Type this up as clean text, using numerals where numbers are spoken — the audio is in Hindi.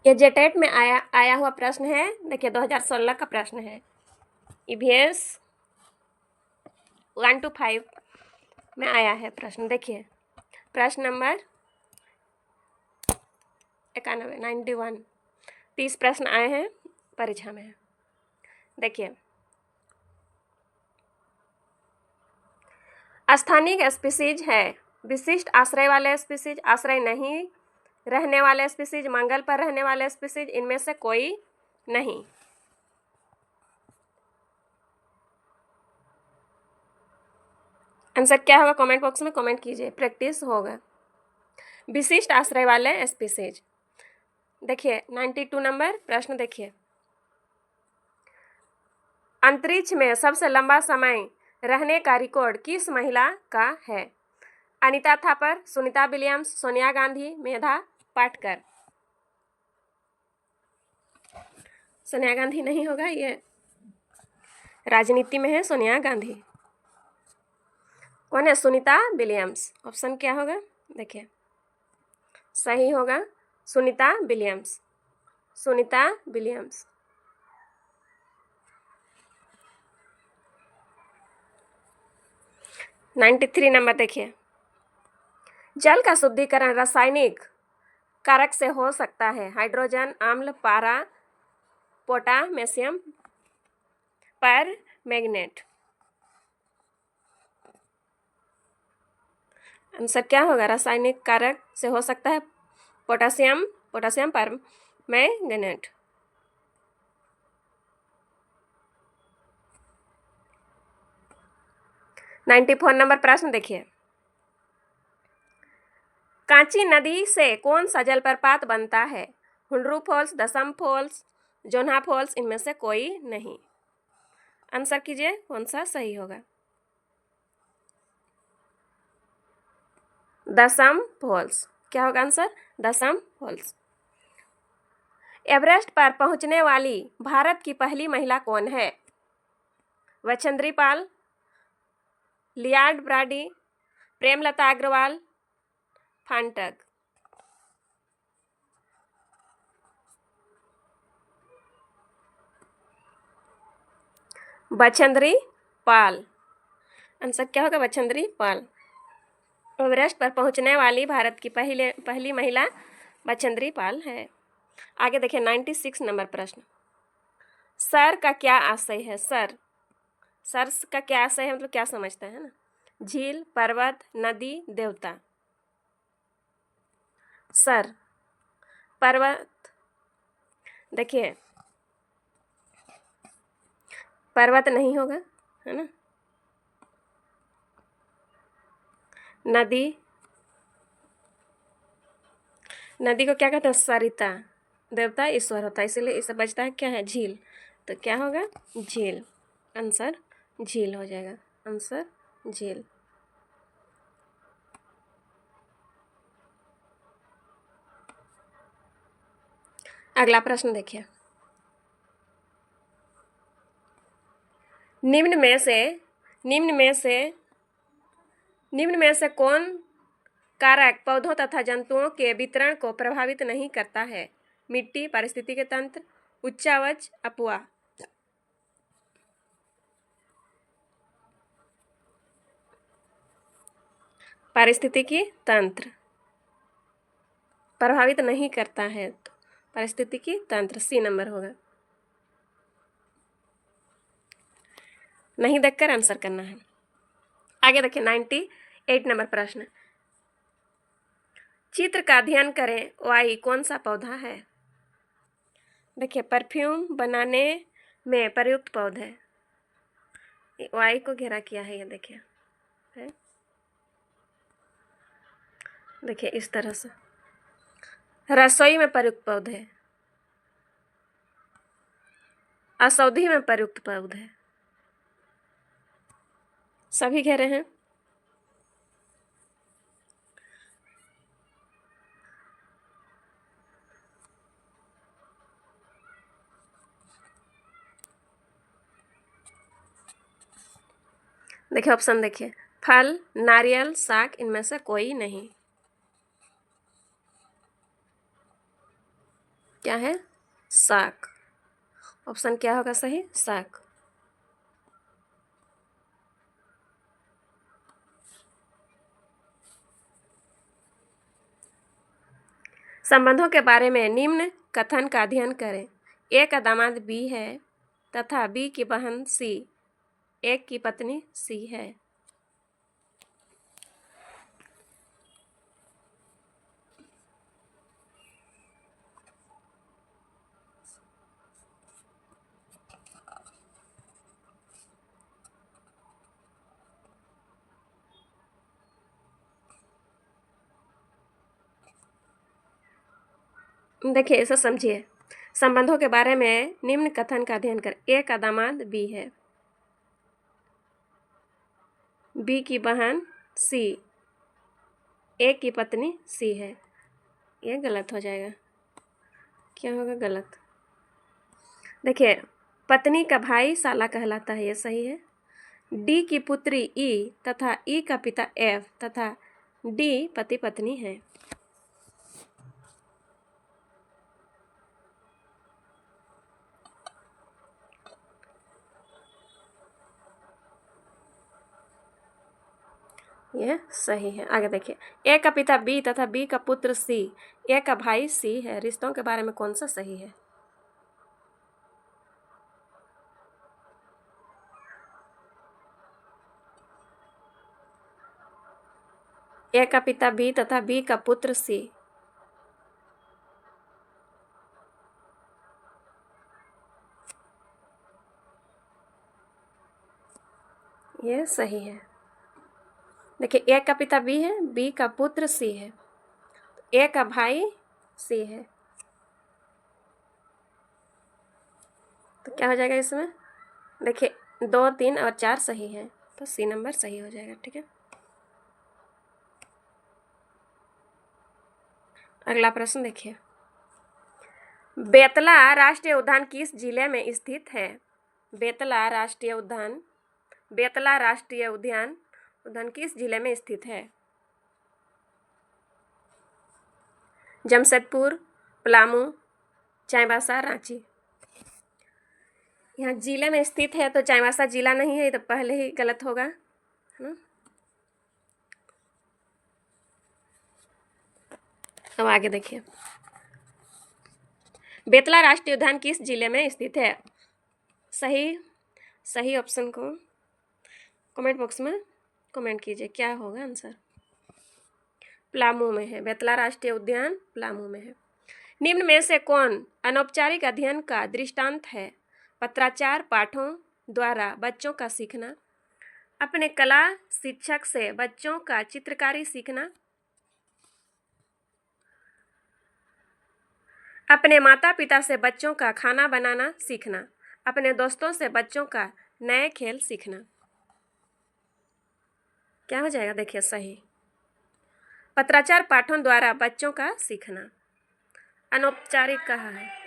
ये जेटेट में आया हुआ प्रश्न है। देखिए 2016 का प्रश्न है। ईवीएस 1 to 5 में आया है प्रश्न। देखिए प्रश्न नंबर 91 30 प्रश्न आए हैं परीक्षा में। देखिए स्थानिक स्पीसीज है, विशिष्ट आश्रय वाले स्पीसीज, आश्रय नहीं रहने वाले स्पीसीज, मंगल पर रहने वाले स्पीसीज, इनमें से कोई नहीं। आंसर क्या होगा कमेंट बॉक्स में कमेंट कीजिए, प्रैक्टिस होगा। विशिष्ट आश्रय वाले स्पीसीज। देखिए 92 नंबर प्रश्न देखिए, अंतरिक्ष में सबसे लंबा समय रहने का रिकॉर्ड किस महिला का है? अनीता थापर, सुनीता विलियम्स, सोनिया गांधी, मेधा पाटकर। सोनिया गांधी नहीं होगा, ये राजनीति में है सोनिया गांधी। कौन है? सुनीता विलियम्स। ऑप्शन क्या होगा? देखिए सही होगा Sunita Williams. Sunita Williams. 93 number देखिए, जल का शुद्धिकरण रासायनिक कारक से हो सकता है? हाइड्रोजन, अम्ल, पारा, पोटासियम, पर मैग्नेट। आंसर क्या होगा? रासायनिक कारक से हो सकता है पोटासियम पर मैग्नेट। नाइन्टी 94 नंबर प्रश्न देखिए, कांची नदी से कौन सा जलप्रपात बनता है? हुंडरू फॉल्स, दसम फॉल्स, जोन्हा फॉल्स, इनमें से कोई नहीं। आंसर कीजिए कौन सा सही होगा? दसम फॉल्स। क्या होगा आंसर? दसम फॉल्स। एवरेस्ट पर पहुंचने वाली भारत की पहली महिला कौन है? बछेंद्री पाल, लियार्ड ब्राडी, प्रेमलता अग्रवाल, फांटक। बछेंद्री पाल। आंसर क्या होगा? बछेंद्री पाल। एवरेस्ट पर पहुंचने वाली भारत की पहली महिला बछेंद्री पाल है। आगे देखिए 96 नंबर प्रश्न, सर का क्या आशय है? सर का क्या आशय है, मतलब क्या समझता है ना? झील, पर्वत, नदी, देवता। सर पर्वत। देखिए पर्वत नहीं होगा, है ना? नदी, नदी को क्या कहते हैं? सरिता। देवता ईश्वर होता है, इसीलिए इसे बचता है क्या है? झील। तो क्या होगा? झील। आंसर झील हो जाएगा। आंसर झील। अगला प्रश्न देखिए, निम्न में से कौन कारक पौधों तथा जंतुओं के वितरण को प्रभावित नहीं करता है? मिट्टी, पारिस्थितिकी तंत्र, उच्चावच, अफवाह। पारिस्थितिकी तंत्र प्रभावित नहीं करता है, तो पारिस्थितिकी तंत्र सी नंबर होगा। नहीं देखकर आंसर करना है। आगे देखिए 98 नंबर प्रश्न, चित्र का अध्ययन करें, वाई कौन सा पौधा है? देखिए परफ्यूम बनाने में प्रयुक्त पौधे, वाई को घेरा किया है, ये देखिए है। देखिए इस तरह से रसोई में प्रयुक्त पौधे, औषधि में प्रयुक्त पौधे, सभी घेरे हैं। देखिए ऑप्शन देखिए, फल, नारियल, साग, इनमें से कोई नहीं। क्या है? शाक। ऑप्शन क्या होगा सही? शाक। संबंधों के बारे में निम्न कथन का अध्ययन करें। ए का दामाद बी है तथा बी की बहन सी, ए की पत्नी सी है। देखिए, ऐसा समझिए, संबंधों के बारे में निम्न कथन का अध्ययन कर। ए का दामाद बी है, बी की बहन सी, ए की पत्नी सी है। ये गलत हो जाएगा। क्या होगा गलत? देखिए, पत्नी का भाई साला कहलाता है, ये सही है। डी की पुत्री ई तथा ई का पिता एफ तथा डी पति पत्नी है। यह सही है। आगे देखिए, ए का पिता बी तथा बी का पुत्र सी, ए का भाई सी है। रिश्तों के बारे में कौन सा सही है? ए का पिता बी तथा बी का पुत्र सी। यह सही है। देखिए, ए का पिता बी है, बी का पुत्र सी है, ए का भाई सी है। तो क्या हो जाएगा इसमें? देखिए, 2, 3 और 4 सही है, तो सी नंबर सही हो जाएगा। ठीक है, अगला प्रश्न देखिए, बेतला राष्ट्रीय उद्यान किस जिले में स्थित है? बेतला राष्ट्रीय उद्यान, बेतला राष्ट्रीय उद्यान किस जिले में स्थित है? जमशेदपुर, पलामू, चाईबासा, रांची। यहाँ जिले में स्थित है तो चाईबासा जिला नहीं है, ये तो पहले ही गलत होगा, है ना। अब आगे देखिए, बेतला राष्ट्रीय उद्यान किस जिले में स्थित है? सही ऑप्शन को कमेंट बॉक्स में कमेंट कीजिए, क्या होगा आंसर? पलामू में है। बेतला राष्ट्रीय उद्यान पलामू में है। निम्न में से कौन अनौपचारिक अध्ययन का दृष्टांत है? पत्राचार पाठों द्वारा बच्चों का सीखना, अपने कला शिक्षक से बच्चों का चित्रकारी सीखना, अपने माता पिता से बच्चों का खाना बनाना सीखना, अपने दोस्तों से बच्चों का नए खेल सीखना। क्या हो जाएगा? देखिए, सही पत्राचार पाठों द्वारा बच्चों का सीखना, अनौपचारिक कहा है।